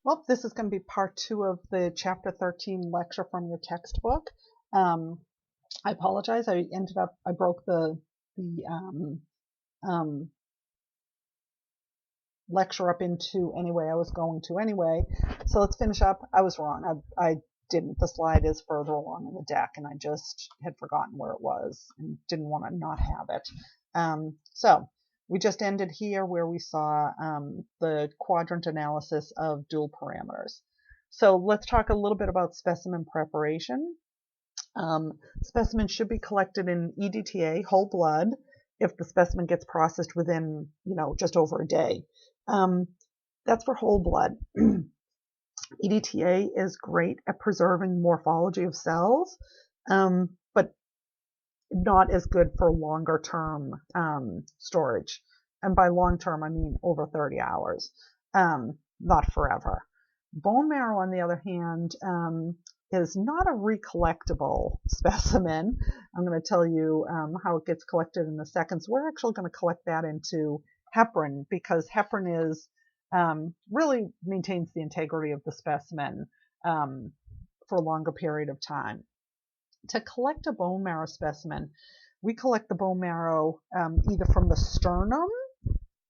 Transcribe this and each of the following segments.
Well, this is going to be part 2 of the Chapter 13 lecture from your textbook. I apologize. I broke the lecture up into any way I was going to anyway. So let's finish up. I was wrong. I didn't. The slide is further along in the deck, and I just had forgotten where it was and didn't want to not have it. So we just ended here where we saw the quadrant analysis of dual parameters. So let's talk a little bit about specimen preparation. Specimens should be collected in EDTA, whole blood, if the specimen gets processed within, just over a day. That's for whole blood. EDTA is great at preserving morphology of cells, but not as good for longer term storage. And by long term, I mean over 30 hours, not forever. Bone marrow, on the other hand, is not a recollectible specimen. I'm going to tell you how it gets collected in a second. So we're actually going to collect that into heparin, because heparin is really maintains the integrity of the specimen for a longer period of time. To collect a bone marrow specimen, we collect the bone marrow either from the sternum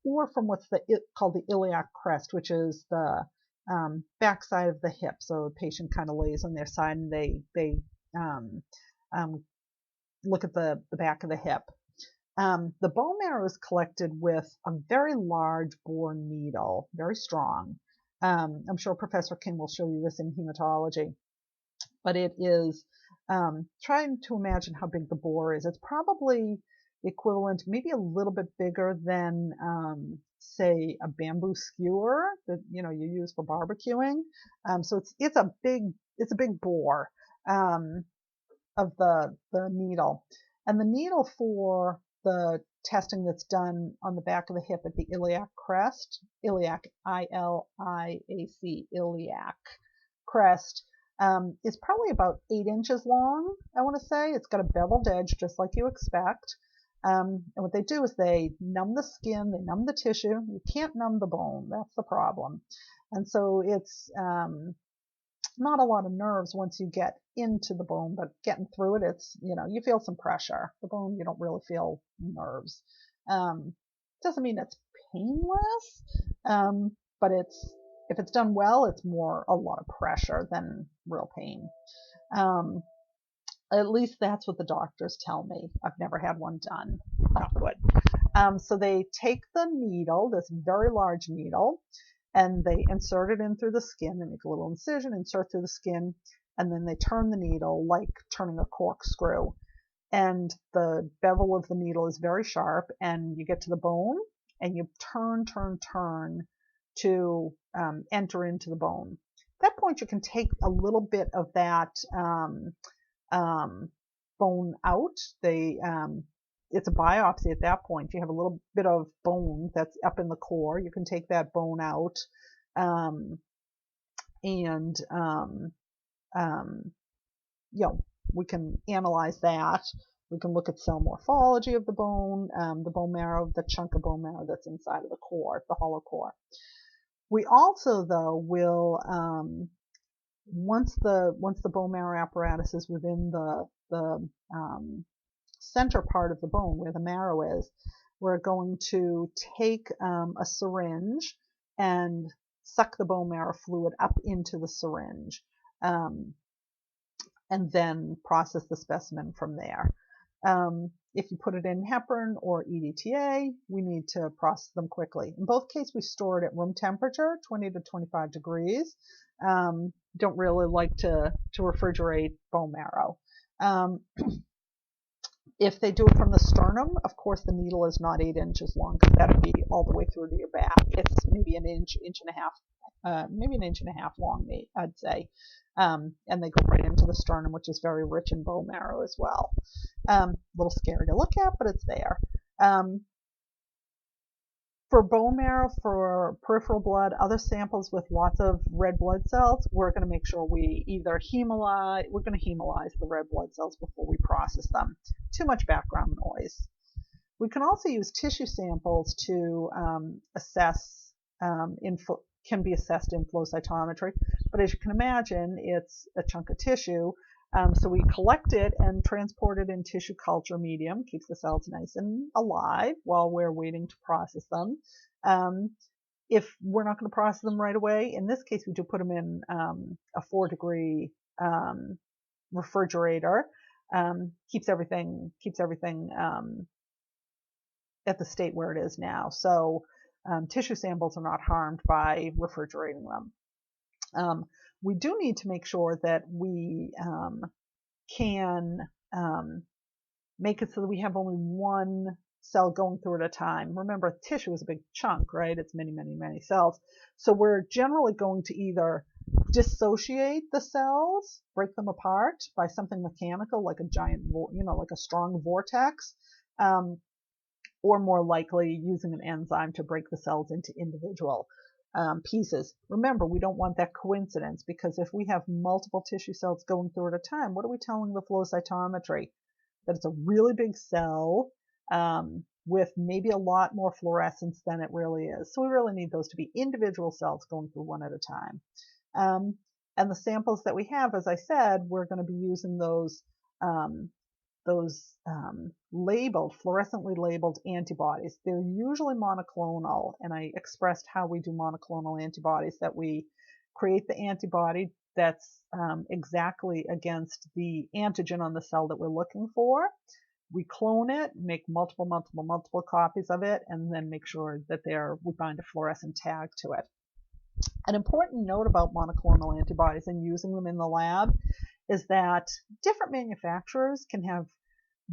or from what's called the iliac crest, which is the backside of the hip. So the patient kind of lays on their side and they look at the back of the hip. The bone marrow is collected with a very large bore needle, very strong. I'm sure Professor King will show you this in hematology, but it is trying to imagine how big the bore is. It's probably equivalent, maybe a little bit bigger than, say, a bamboo skewer that you use for barbecuing. So it's a big bore of the needle, and the needle for the testing that's done on the back of the hip at the iliac crest, iliac, I-L-I-A-C, iliac crest, is probably about 8 inches long, I want to say. It's got a beveled edge, just like you expect. And what they do is they numb the skin, they numb the tissue. You can't numb the bone. That's the problem. And so it's not a lot of nerves once you get into the bone, but getting through it, it's, you feel some pressure. The bone, you don't really feel nerves. Doesn't mean it's painless, but if it's done well, it's more a lot of pressure than real pain. At least that's what the doctors tell me. I've never had one done. Not good. So they take the needle, this very large needle, and they insert it in through the skin. They make a little incision, insert through the skin, and then they turn the needle like turning a corkscrew. And the bevel of the needle is very sharp, and you get to the bone, and you turn to enter into the bone. At that point, you can take a little bit of that bone out. It's a biopsy at that point. You have a little bit of bone that's up in the core. You can take that bone out, we can analyze that. We can look at cell morphology of the bone marrow, the chunk of bone marrow that's inside of the core, the hollow core. We also, though, will once the bone marrow apparatus is within the center part of the bone where the marrow is, we're going to take a syringe and suck the bone marrow fluid up into the syringe, and then process the specimen from there. If you put it in heparin or EDTA, we need to process them quickly. In both cases, we store it at room temperature, 20 to 25 degrees. Don't really like to refrigerate bone marrow. If they do it from the sternum, of course, the needle is not 8 inches long, because that would be all the way through to your back. It's maybe an inch and a half, maybe an inch and a half long, I'd say. And they go right into the sternum, which is very rich in bone marrow as well. A little scary to look at, but it's there. For bone marrow, for peripheral blood, other samples with lots of red blood cells, we're going to make sure we either hemolyze the red blood cells before we process them. Too much background noise. We can also use tissue samples to assess can be assessed in flow cytometry. But as you can imagine, it's a chunk of tissue. So we collect it and transport it in tissue culture medium, keeps the cells nice and alive while we're waiting to process them. If we're not going to process them right away, in this case, we do put them in a 4-degree refrigerator. Keeps everything at the state where it is now. So tissue samples are not harmed by refrigerating them. We do need to make sure that we can make it so that we have only one cell going through at a time. Remember, tissue is a big chunk, right? It's many, many, many cells. So we're generally going to either dissociate the cells, break them apart by something mechanical, like a giant, like a strong vortex, or more likely using an enzyme to break the cells into individual pieces. Remember, we don't want that coincidence, because if we have multiple tissue cells going through at a time, what are we telling the flow cytometry? That it's a really big cell with maybe a lot more fluorescence than it really is. So we really need those to be individual cells going through one at a time. And the samples that we have, as I said, we're going to be using those labeled, fluorescently labeled antibodies. They're usually monoclonal, and I expressed how we do monoclonal antibodies, that we create the antibody that's exactly against the antigen on the cell that we're looking for. We clone it, make multiple copies of it, and then make sure that we bind a fluorescent tag to it. An important note about monoclonal antibodies and using them in the lab is that different manufacturers can have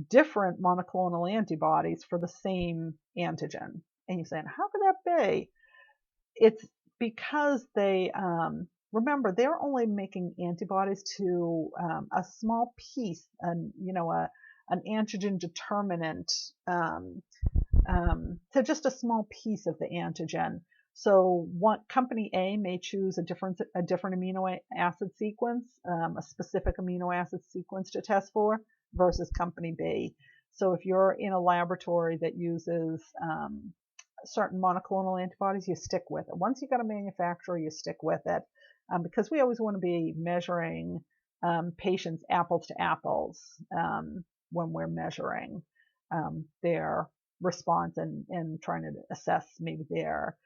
different monoclonal antibodies for the same antigen. And you're saying, how could that be? It's because they, remember, they're only making antibodies to a small piece, an antigen determinant, to just a small piece of the antigen. So company A may choose a different amino acid sequence, a specific amino acid sequence to test for, versus company B. So if you're in a laboratory that uses certain monoclonal antibodies, you stick with it. Once you've got a manufacturer, you stick with it, because we always want to be measuring patients apples to apples when we're measuring their response and trying to assess maybe their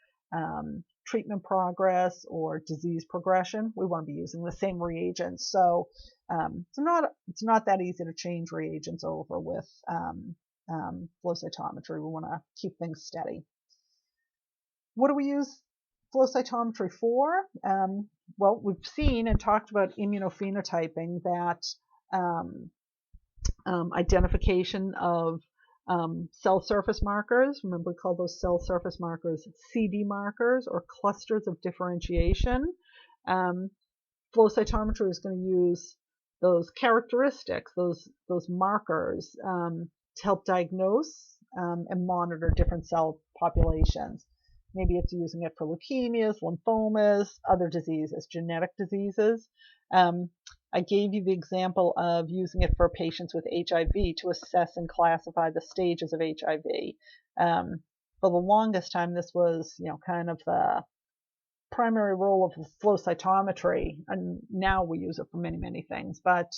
treatment progress or disease progression. We want to be using the same reagents. So it's not that easy to change reagents over with flow cytometry. We want to keep things steady. What do we use flow cytometry for? Well, we've seen and talked about immunophenotyping, that identification of cell surface markers. Remember, we call those cell surface markers CD markers, or clusters of differentiation. Flow cytometry is going to use those characteristics, those markers, to help diagnose and monitor different cell populations. Maybe it's using it for leukemias, lymphomas, other diseases, genetic diseases. I gave you the example of using it for patients with HIV to assess and classify the stages of HIV. For the longest time, this was, kind of the primary role of flow cytometry, and now we use it for many, many things. But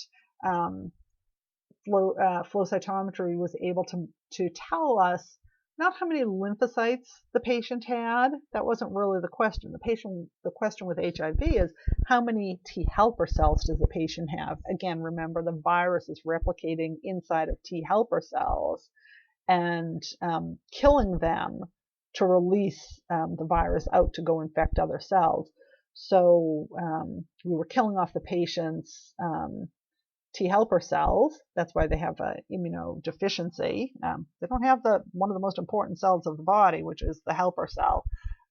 flow cytometry was able to tell us not how many lymphocytes the patient had. That wasn't really the question. The question with HIV is, how many T helper cells does the patient have? Again, remember, the virus is replicating inside of T helper cells and killing them to release the virus out to go infect other cells. So we were killing off the patient's T helper cells. That's why they have an immunodeficiency. They don't have one of the most important cells of the body, which is the helper cell.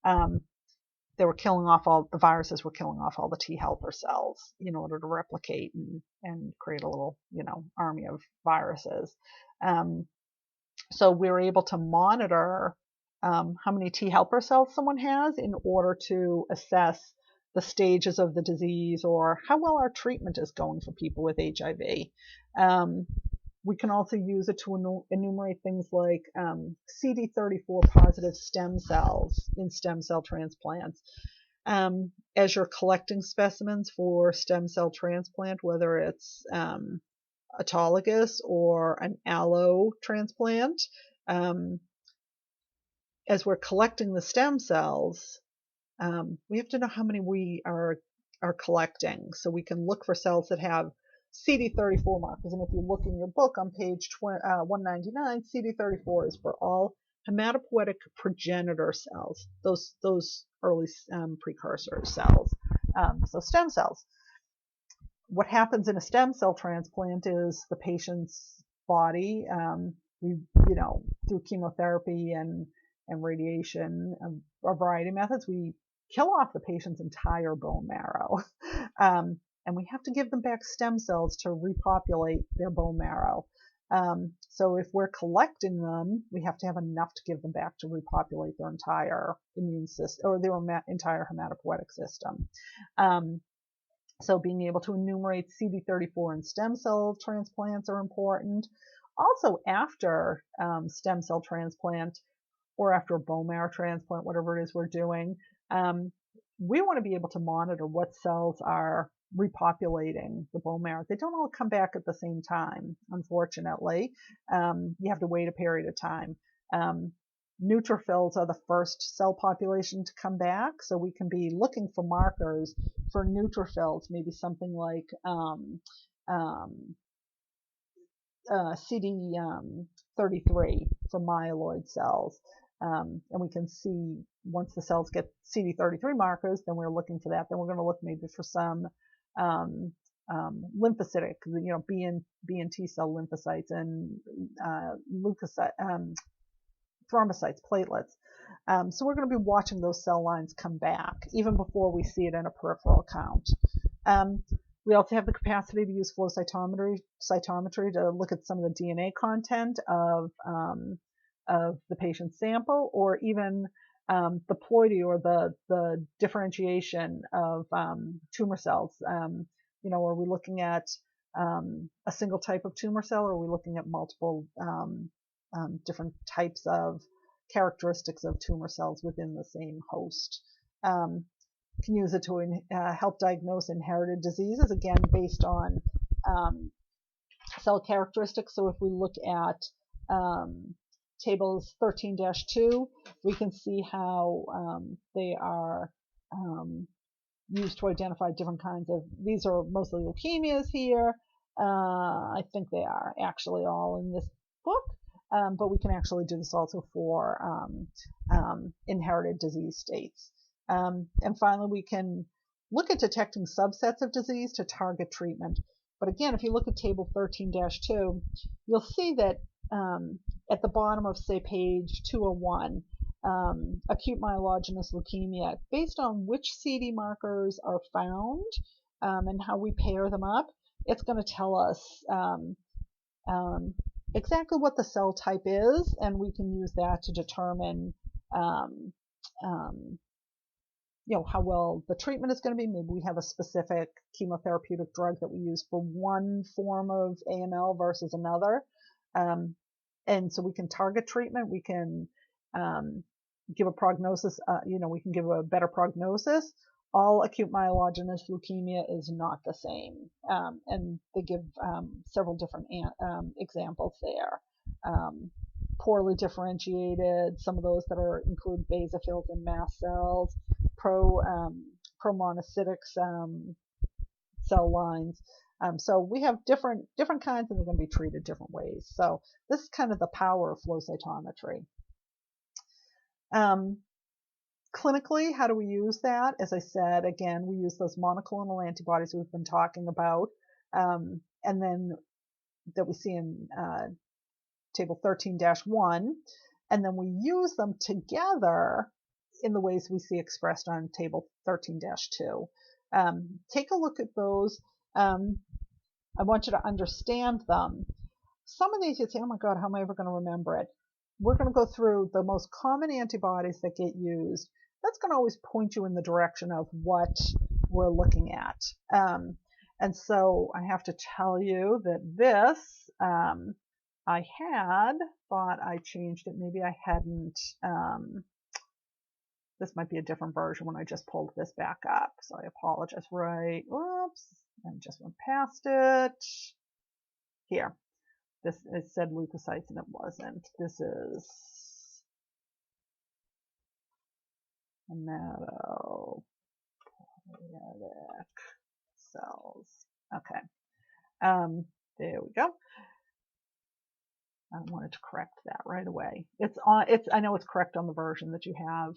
They were killing off the viruses were killing off all the T helper cells in order to replicate and create a little, army of viruses. So we were able to monitor how many T helper cells someone has in order to assess the stages of the disease, or how well our treatment is going for people with HIV. We can also use it to enumerate things like CD34 positive stem cells in stem cell transplants. As you're collecting specimens for stem cell transplant, whether it's autologous or an allo transplant, as we're collecting the stem cells, we have to know how many we are collecting, so we can look for cells that have CD34 markers. And if you look in your book on page 199, CD34 is for all hematopoietic progenitor cells, those early precursor cells, so stem cells. What happens in a stem cell transplant is the patient's body, through chemotherapy and radiation, a variety of methods, we kill off the patient's entire bone marrow. And we have to give them back stem cells to repopulate their bone marrow. So if we're collecting them, we have to have enough to give them back to repopulate their entire immune system, or their entire hematopoietic system. So being able to enumerate CD34 in stem cell transplants are important. Also, after stem cell transplant, or after a bone marrow transplant, whatever it is we're doing, we want to be able to monitor what cells are repopulating the bone marrow. They don't all come back at the same time, unfortunately. You have to wait a period of time. Neutrophils are the first cell population to come back, so we can be looking for markers for neutrophils, maybe something like CD33 for myeloid cells. And we can see once the cells get CD33 markers, then we're looking for that. Then we're going to look maybe for some lymphocytic, B and T cell lymphocytes and leukocyte, thrombocytes, platelets. So we're going to be watching those cell lines come back even before we see it in a peripheral count. We also have the capacity to use flow cytometry to look at some of the DNA content of the patient's sample, or even the ploidy, or the differentiation of tumor cells. Are we looking at a single type of tumor cell, or are we looking at multiple different types of characteristics of tumor cells within the same host? Can use it to help diagnose inherited diseases, again based on cell characteristics. So if we look at tables 13-2, we can see how they are used to identify different kinds of, these are mostly leukemias here. I think they are actually all in this book, but we can actually do this also for inherited disease states. And finally, we can look at detecting subsets of disease to target treatment. But again, if you look at table 13-2, you'll see that at the bottom of, say, page 201, acute myelogenous leukemia, based on which CD markers are found and how we pair them up, it's going to tell us exactly what the cell type is, and we can use that to determine how well the treatment is going to be. Maybe we have a specific chemotherapeutic drug that we use for one form of AML versus another. And so we can target treatment. We can give a prognosis. We can give a better prognosis. All acute myelogenous leukemia is not the same. And they give several different examples there. Poorly differentiated, some of those that include basophils and mast cells, promonocytic cell lines. So we have different kinds, and they're going to be treated different ways. So this is kind of the power of flow cytometry. Clinically, how do we use that? As I said, again, we use those monoclonal antibodies we've been talking about, and then that we see in table 13-1, and then we use them together in the ways we see expressed on table 13-2. Take a look at those. I want you to understand them. Some of these you'd say, oh my God, how am I ever going to remember it? We're going to go through the most common antibodies that get used. That's going to always point you in the direction of what we're looking at. And so I have to tell you that this, I had thought I changed it. Maybe I hadn't. This might be a different version when I just pulled this back up. So I apologize. Right. Whoops. I just went past it. Here. This, it said leukocytes and it wasn't. This is hematopoietic cells. Okay. There we go. I wanted to correct that right away. It's on. I know it's correct on the version that you have.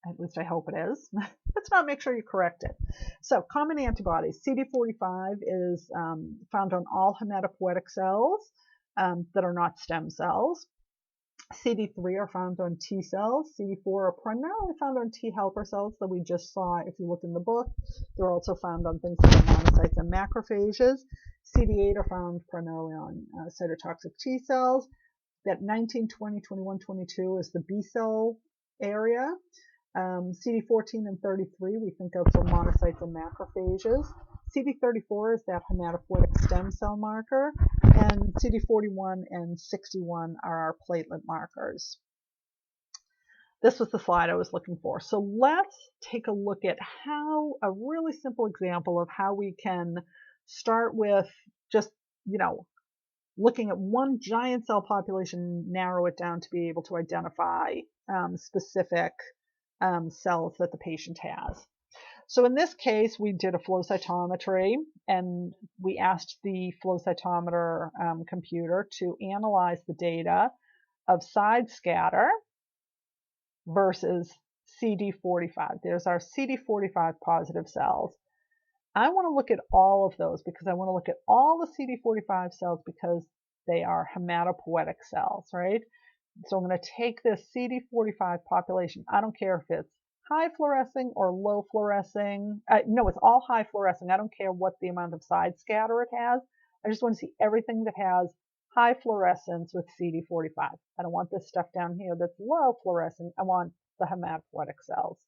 At least I hope it is. Let's not make sure you correct it. So common antibodies. CD45 is found on all hematopoietic cells that are not stem cells. CD3 are found on T cells. CD4 are primarily found on T helper cells that we just saw if you look in the book. They're also found on things like monocytes and macrophages. CD8 are found primarily on cytotoxic T cells. That 19, 20, 21, 22 is the B cell area. CD14 and 33 we think of for monocytes and macrophages. CD34 is that hematopoietic stem cell marker, and CD41 and 61 are our platelet markers. This was the slide I was looking for. So let's take a look at how a really simple example of how we can start with just, looking at one giant cell population, narrow it down to be able to identify specific cells that the patient has. So in this case, we did a flow cytometry, and we asked the flow cytometer computer to analyze the data of side scatter versus CD45. There's our CD45 positive cells. I want to look at all of those because I want to look at all the CD45 cells because they are hematopoietic cells, right? So I'm going to take this CD45 population. I don't care if it's high fluorescing or low fluorescing. No, it's all high fluorescing. I don't care what the amount of side scatter it has. I just want to see everything that has high fluorescence with CD45. I don't want this stuff down here that's low fluorescent. I want the hematopoietic cells.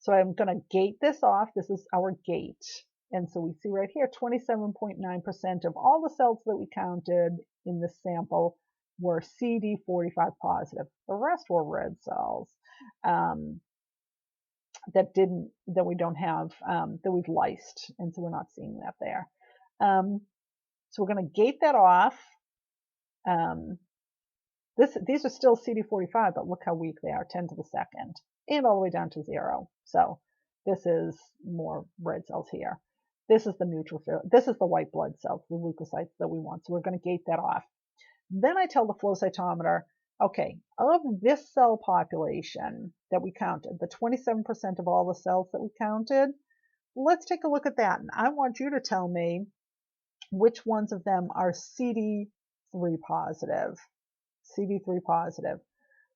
So I'm going to gate this off. This is our gate. And so we see right here, 27.9% of all the cells that we counted in this sample were CD45 positive. The rest were red cells that we don't have, that we've lysed, and so we're not seeing that there. So we're going to gate that off. These are still CD45, but look how weak they are, 10 to the second, and all the way down to 0. So this is more red cells here. This is the neutrophil. This is the white blood cells, the leukocytes that we want. So we're going to gate that off. Then I tell the flow cytometer, okay, of this cell population that we counted, the 27% of all the cells that we counted, let's take a look at that. And I want you to tell me which ones of them are CD3 positive. CD3 positive.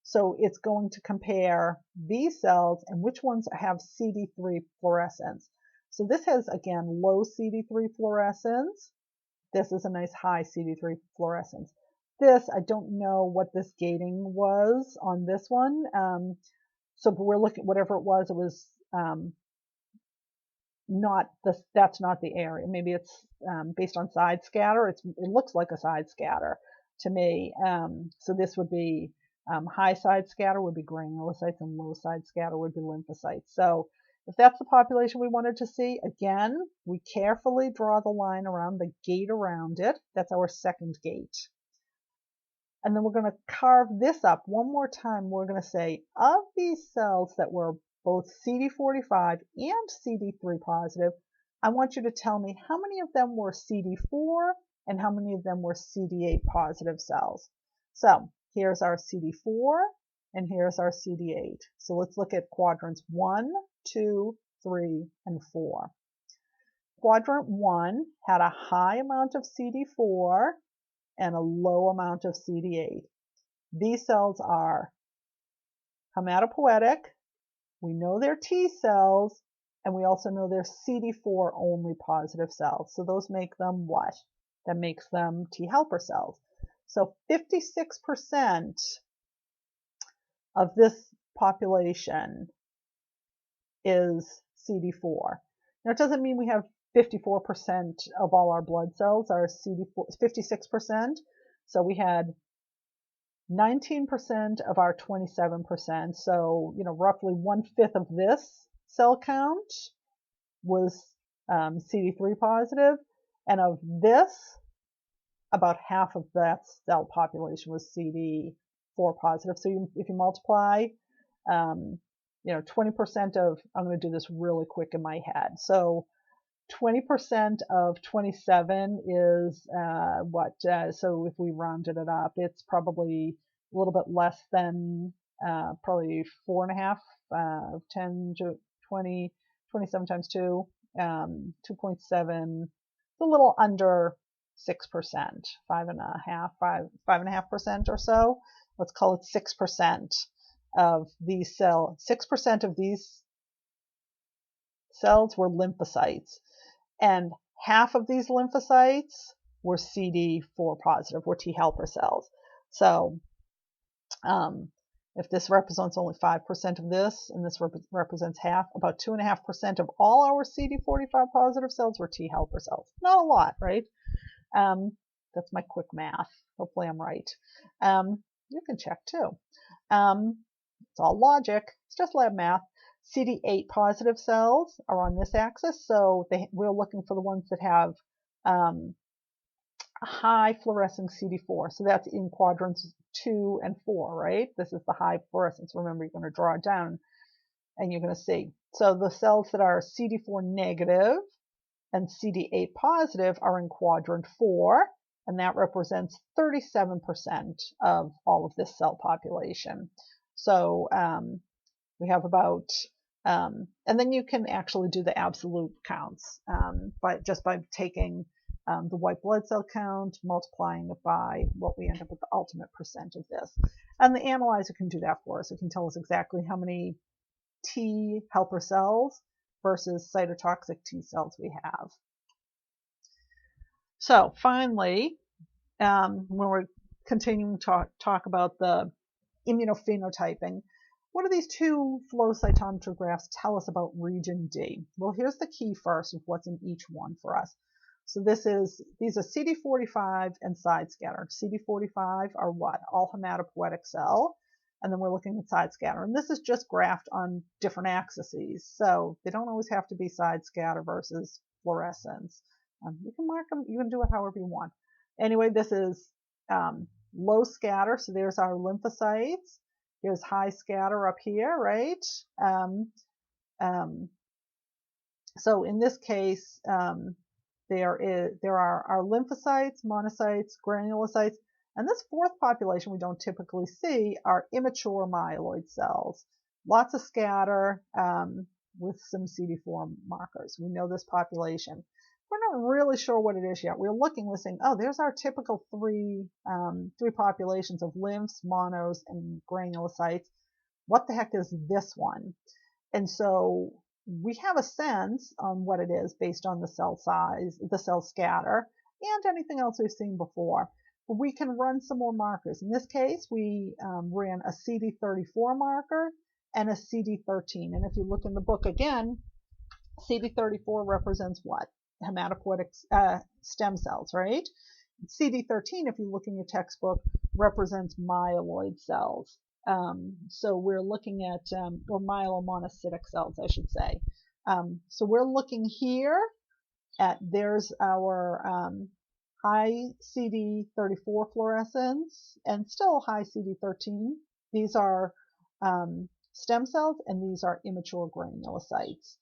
So it's going to compare these cells and which ones have CD3 fluorescence. So this has, again, low CD3 fluorescence. This is a nice high CD3 fluorescence. This, I don't know what this gating was on this one. So we're looking, whatever it was not this, that's not the area. Maybe it's based on side scatter. It looks like a side scatter to me. So this would be high side scatter would be granulocytes and low side scatter would be lymphocytes. So if that's the population we wanted to see, again, we carefully draw the line around the gate around it. That's our second gate. And then we're going to carve this up one more time. We're going to say, of these cells that were both CD45 and CD3 positive, I want you to tell me how many of them were CD4 and how many of them were CD8 positive cells. So here's our CD4 and here's our CD8. So let's look at quadrants 1, 2, 3, and 4. Quadrant 1 had a high amount of CD4 and a low amount of CD8. These cells are hematopoietic. We know they're T cells, and we also know they're CD4 only positive cells. So those make them what? That makes them T helper cells. So 56% of this population is CD4. Now it doesn't mean we have 54% of all our blood cells are CD4, 56%. So we had 19% of our 27%, so roughly 1/5 of this cell count was CD3 positive, and of this, about half of that cell population was CD4 positive. So if you multiply, 20% of, I'm going to do this really quick in my head. So 20% of 27 is what? So if we rounded it up, it's probably a little bit less than probably 4.5, 10 to 20, 27 times 2, 2.7. It's a little under 6%, 5.5% or so. Let's call it 6% of these cells. 6% of these cells were lymphocytes, and half of these lymphocytes were CD4 positive, were T helper cells. So if this represents only 5% of this, and this represents half, about 2.5% of all our CD45 positive cells were T helper cells. Not a lot, right? That's my quick math. Hopefully I'm right. You can check too. It's all logic. It's just lab math. CD8 positive cells are on this axis, so we're looking for the ones that have high fluorescing CD4. So that's in quadrants 2 and 4, right? This is the high fluorescence. Remember, you're going to draw it down and you're going to see. So the cells that are CD4 negative and CD8 positive are in quadrant 4, and that represents 37% of all of this cell population. So we have about, and then you can actually do the absolute counts just by taking the white blood cell count, multiplying it by what we end up with the ultimate percent of this. And the analyzer can do that for us. It can tell us exactly how many T helper cells versus cytotoxic T cells we have. So finally, when we're continuing to talk about the immunophenotyping, what do these two flow cytometry graphs tell us about region D? Well, here's the key first of what's in each one for us. So these are CD45 and side scatter. CD45 are what? All hematopoietic cell. And then we're looking at side scatter. And this is just graphed on different axes. So they don't always have to be side scatter versus fluorescence. You can mark them. You can do it however you want. Anyway, this is low scatter. So there's our lymphocytes. Here's high scatter up here, right? So in this case, there are our lymphocytes, monocytes, granulocytes, and this fourth population we don't typically see are immature myeloid cells. Lots of scatter with some CD4 markers. We know this population. We're not really sure what it is yet. We're looking, we're saying, oh, there's our typical three populations of lymphs, monos, and granulocytes. What the heck is this one? And so we have a sense on what it is based on the cell size, the cell scatter, and anything else we've seen before. But we can run some more markers. In this case, we ran a CD34 marker and a CD13. And if you look in the book again, CD34 represents what? Hematopoietic stem cells, right? CD13, if you look in your textbook, represents myeloid cells. So we're looking at, or myelomonocytic cells, I should say. So we're looking here at, there's our high CD34 fluorescence and still high CD13. These are stem cells, and these are immature granulocytes.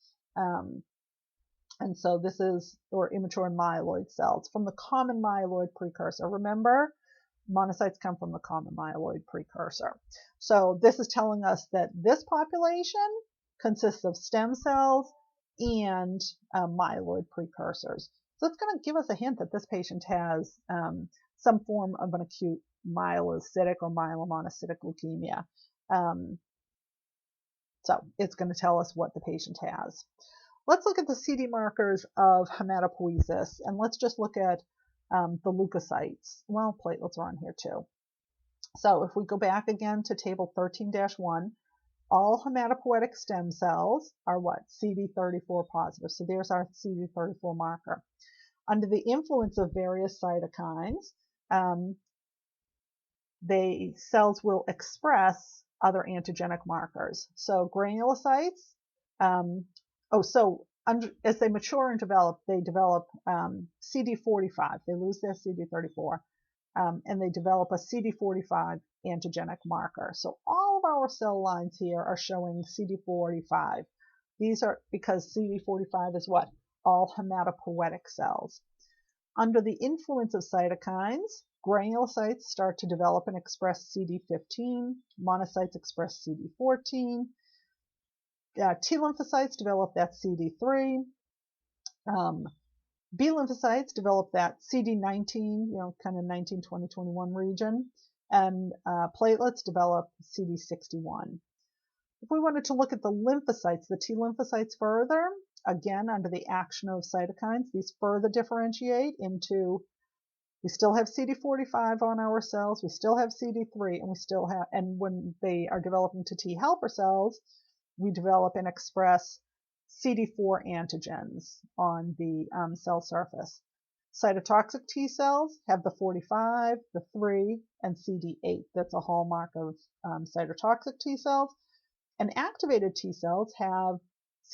And so this is, or immature myeloid cells from the common myeloid precursor. Remember, monocytes come from the common myeloid precursor. So this is telling us that this population consists of stem cells and myeloid precursors. So it's going to give us a hint that this patient has some form of an acute myelocytic or myelomonocytic leukemia. So it's going to tell us what the patient has. Let's look at the CD markers of hematopoiesis, and let's just look at the leukocytes. Well, platelets are on here too. So if we go back again to table 13-1, all hematopoietic stem cells are what? CD34 positive. So there's our CD34 marker. Under the influence of various cytokines, cells will express other antigenic markers. So granulocytes, as they mature and develop, they develop CD45. They lose their CD34, and they develop a CD45 antigenic marker. So all of our cell lines here are showing CD45. These are because CD45 is what? All hematopoietic cells. Under the influence of cytokines, granulocytes start to develop and express CD15, monocytes express CD14, T lymphocytes develop that CD3, B lymphocytes develop that CD19, kind of 19, 20, 21 region, and platelets develop CD61. If we wanted to look at the lymphocytes, the T lymphocytes further, again, under the action of cytokines, these further differentiate into, we still have CD45 on our cells, we still have CD3, and when they are developing to T helper cells, we develop and express CD4 antigens on the cell surface. Cytotoxic T cells have the 45, the 3, and CD8. That's a hallmark of cytotoxic T cells. And activated T cells have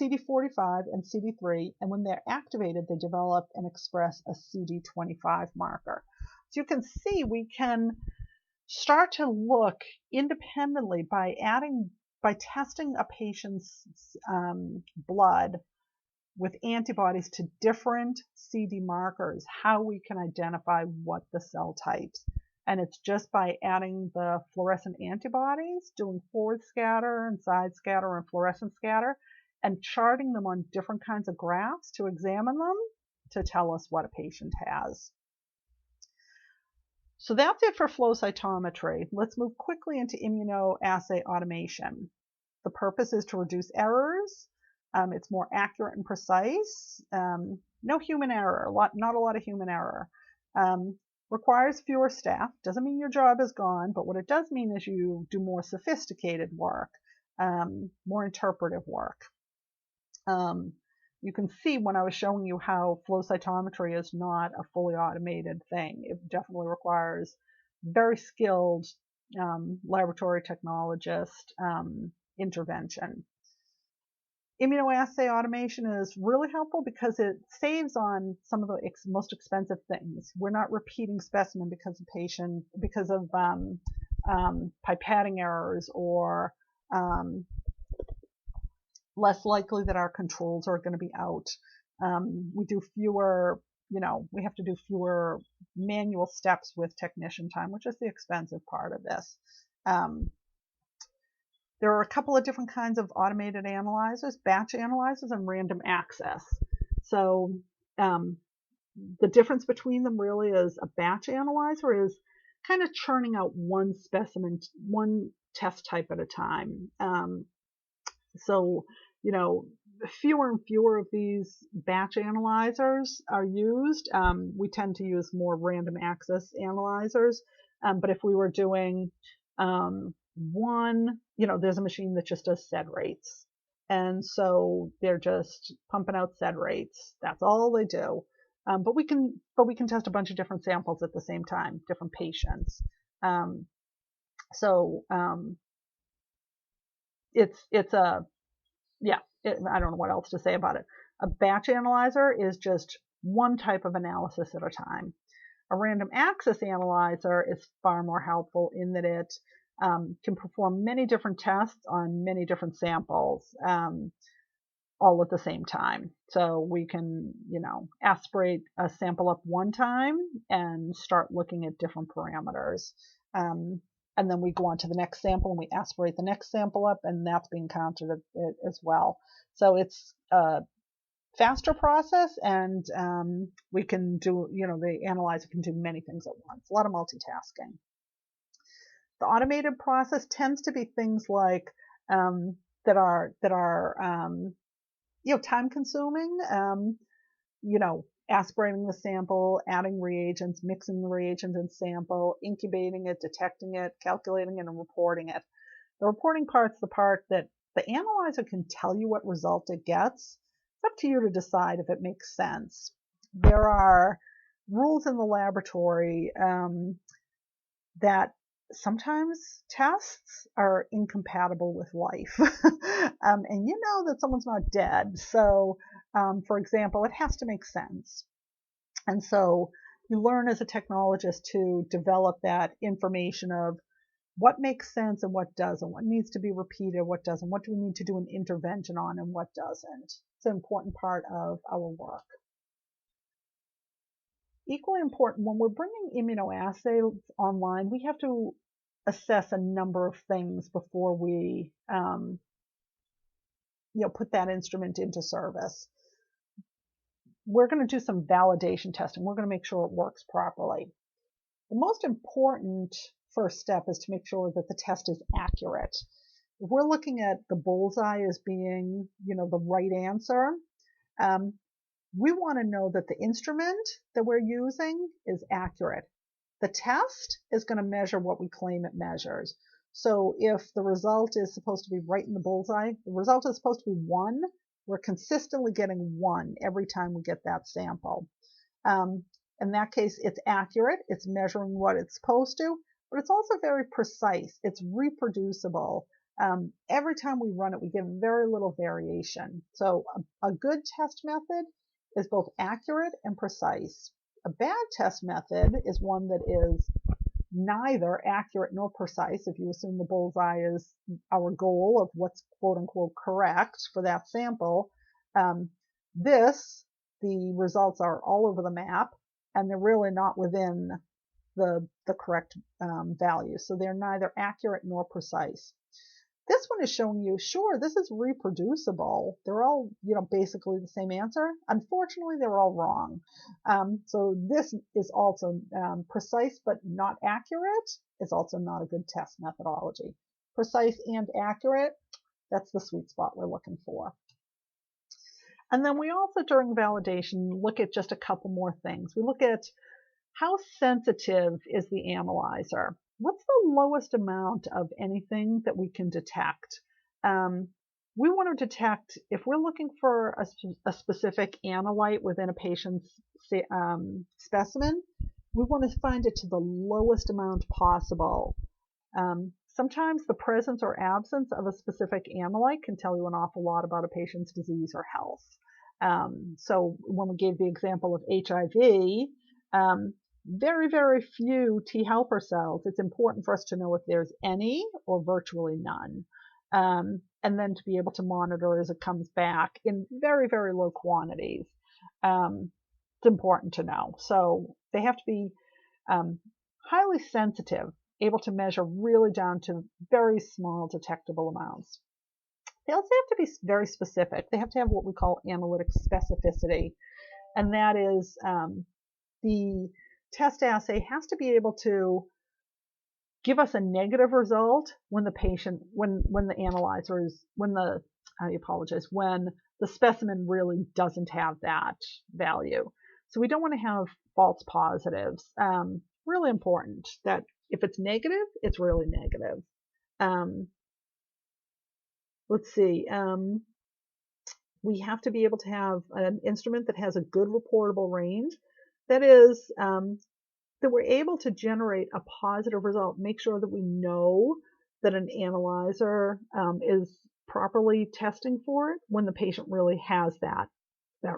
CD45 and CD3, and when they're activated, they develop and express a CD25 marker. So you can see we can start to look independently by testing a patient's blood with antibodies to different CD markers, how we can identify what the cell types. And it's just by adding the fluorescent antibodies, doing forward scatter and side scatter and fluorescent scatter, and charting them on different kinds of graphs to examine them to tell us what a patient has. So that's it for flow cytometry. Let's move quickly into immunoassay automation. The purpose is to reduce errors. It's more accurate and precise. No human error, not a lot of human error. Requires fewer staff. Doesn't mean your job is gone, but what it does mean is you do more sophisticated work, more interpretive work. You can see when I was showing you how flow cytometry is not a fully automated thing. It definitely requires very skilled laboratory technologist intervention. Immunoassay automation is really helpful because it saves on some of the most expensive things. We're not repeating specimen because of pipetting errors, or less likely that our controls are going to be out. We do fewer, we have to do fewer manual steps with technician time, which is the expensive part of this. There are a couple of different kinds of automated analyzers, batch analyzers and random access. So the difference between them really is a batch analyzer is kind of churning out one specimen, one test type at a time. So fewer and fewer of these batch analyzers are used. We tend to use more random access analyzers. But if we were doing there's a machine that just does sed rates. And so they're just pumping out sed rates. That's all they do. But we can test a bunch of different samples at the same time, different patients. I don't know what else to say about it. A batch analyzer is just one type of analysis at a time. A random access analyzer is far more helpful in that it can perform many different tests on many different samples all at the same time. So we can, aspirate a sample up one time and start looking at different parameters. And then we go on to the next sample and we aspirate the next sample up, and that's being counted as well. So it's a faster process, and we can do, the analyzer can do many things at once. A lot of multitasking. The automated process tends to be things like that are time consuming. Aspirating the sample, adding reagents, mixing the reagents and sample, incubating it, detecting it, calculating it, and reporting it. The reporting part's the part that the analyzer can tell you what result it gets. It's up to you to decide if it makes sense. There are rules in the laboratory that sometimes tests are incompatible with life. And you know that someone's not dead. So, for example, it has to make sense. And so you learn as a technologist to develop that information of what makes sense and what doesn't, what needs to be repeated, what doesn't, what do we need to do an intervention on and what doesn't. It's an important part of our work. Equally important, when we're bringing immunoassays online, we have to assess a number of things before we put that instrument into service. We're going to do some validation testing. We're going to make sure it works properly. The most important first step is to make sure that the test is accurate. If we're looking at the bullseye as being, the right answer, we want to know that the instrument that we're using is accurate. The test is going to measure what we claim it measures. So if the result is supposed to be right in the bullseye, the result is supposed to be 1. We're consistently getting 1 every time we get that sample. In that case, it's accurate. It's measuring what it's supposed to, but it's also very precise. It's reproducible. Every time we run it, we get very little variation. So a good test method is both accurate and precise. A bad test method is one that is neither accurate nor precise, if you assume the bullseye is our goal of what's quote unquote correct for that sample. The results are all over the map, and they're really not within the correct value. So they're neither accurate nor precise. This one is showing you, sure, this is reproducible. They're all, basically the same answer. Unfortunately, they're all wrong. So this is also precise but not accurate. Is also not a good test methodology. Precise and accurate, that's the sweet spot we're looking for. And then we also, during validation, look at just a couple more things. We look at how sensitive is the analyzer. What's the lowest amount of anything that we can detect? We want to detect, if we're looking for a specific analyte within a patient's specimen, we want to find it to the lowest amount possible. Sometimes the presence or absence of a specific analyte can tell you an awful lot about a patient's disease or health. So when we gave the example of HIV, very, very few T helper cells. It's important for us to know if there's any or virtually none. And then to be able to monitor as it comes back in very, very low quantities. It's important to know. So they have to be highly sensitive, able to measure really down to very small detectable amounts. They also have to be very specific. They have to have what we call analytic specificity. And that is the test assay has to be able to give us a negative result when the patient, when the analyzer is, when the specimen really doesn't have that value. So we don't want to have false positives. Really important that if it's negative, it's really negative. Let's see. We have to be able to have an instrument that has a good reportable range. That is, that we're able to generate a positive result. Make sure that we know that an analyzer is properly testing for it when the patient really has that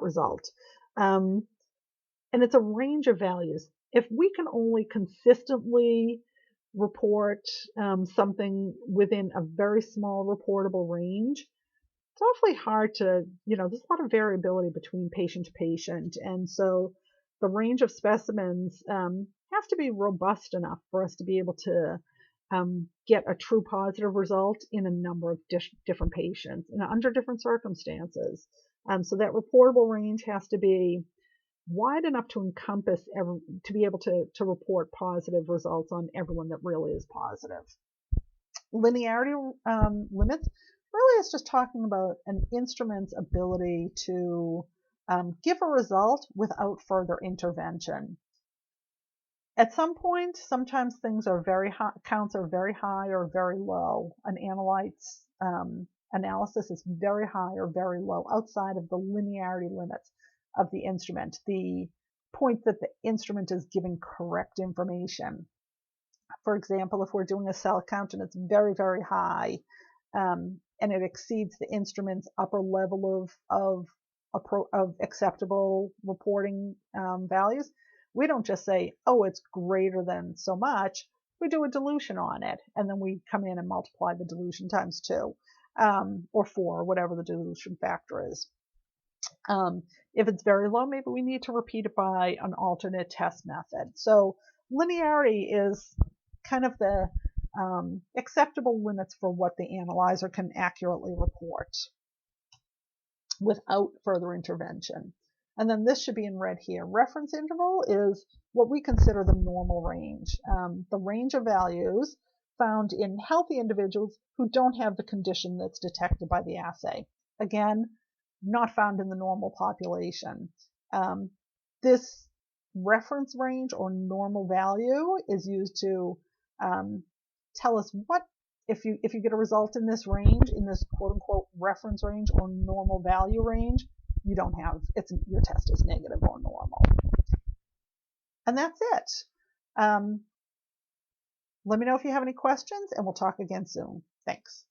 result. And it's a range of values. If we can only consistently report something within a very small reportable range, it's awfully hard to, there's a lot of variability between patient to patient. And so the range of specimens has to be robust enough for us to be able to get a true positive result in a number of different patients and under different circumstances. So that reportable range has to be wide enough to encompass, to be able to report positive results on everyone that really is positive. Linearity limits really is just talking about an instrument's ability to give a result without further intervention. At some point, sometimes things are very high, counts are very high or very low. An analyte's analysis is very high or very low outside of the linearity limits of the instrument, the point that the instrument is giving correct information. For example, if we're doing a cell count and it's very, very high, and it exceeds the instrument's upper level of acceptable reporting values, we don't just say, oh, it's greater than so much. We do a dilution on it, and then we come in and multiply the dilution times 2 or 4, or whatever the dilution factor is. If it's very low, maybe we need to repeat it by an alternate test method. So linearity is kind of the acceptable limits for what the analyzer can accurately report without further intervention. And then this should be in red here. Reference interval is what we consider the normal range, the range of values found in healthy individuals who don't have the condition that's detected by the assay. Again, not found in the normal population. This reference range or normal value is used to tell us what, if you get a result in this range, in this quote unquote reference range or normal value range, you don't have, your test is negative or normal. And that's it. Let me know if you have any questions, and we'll talk again soon. Thanks.